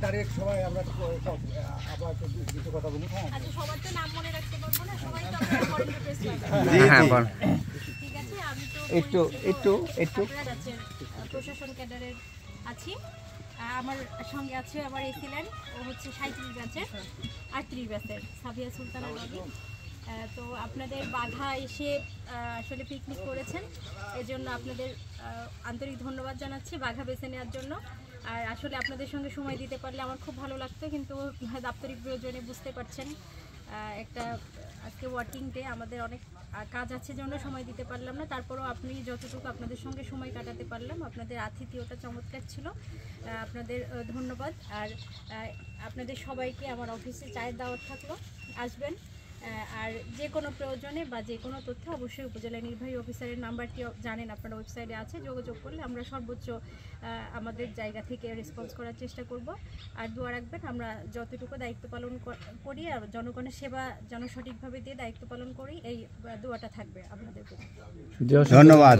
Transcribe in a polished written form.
দাঁড়িয়ে সবাই আমরা আবার কিছু কথা বলি। আচ্ছা, সবার তো নাম মনে রাখতে পারবো না, সবাই তো আপনারা ফরেন প্রেস ঠিক আছে। আমি তো একটু যাচ্ছেন প্রশাসন ক্যাডারের আছি। আমার সঙ্গে আছে আমার এসিল্যান্ড, ও হচ্ছে 37 ব্যাচের 38 ব্যাচের সাবিয়া সুলতানা নদী। তো আপনাদের বাঘা এসে আসলে পিকনিক করেছেন, এজন্য আপনাদের আন্তরিক ধন্যবাদ জানাচ্ছি বাঘা বেছে নেওয়ার জন্য। আর আসলে আপনাদের সঙ্গে সময় দিতে পারলে আমার খুব ভালো লাগতো, কিন্তু দাপ্তরিক প্রয়োজনে বুঝতে পারছেন একটা আজকে ওয়ার্কিং ডে, আমাদের অনেক কাজ আছে জন্য সময় দিতে পারলাম না। তারপরেও আপনি যতটুকু আপনাদের সঙ্গে সময় কাটাতে পারলাম, আপনাদের আতিথেয়তা চমৎকার ছিল, আপনাদের ধন্যবাদ। আর আপনাদের সবাইকে আমার অফিসে চায়ের দাওয়াত থাকলো, আসবেন। আর যে কোনো প্রয়োজনে বা যে কোনো তথ্যে অবশ্যই উপজেলা নির্বাহী অফিসারের নাম্বারটি জানেন, আপনারা ওয়েবসাইটে আছে, যোগাযোগ করলে আমরা সর্বোচ্চ আমাদের জায়গা থেকে রেসপন্স করার চেষ্টা করব। আর দোয়া রাখবেন আমরা যতটুকু দায়িত্ব পালন করি আর জনগণের সেবা যেন সঠিকভাবে দিয়ে দায়িত্ব পালন করি, এই দোয়াটা থাকবে আপনাদের প্রতি। ধন্যবাদ।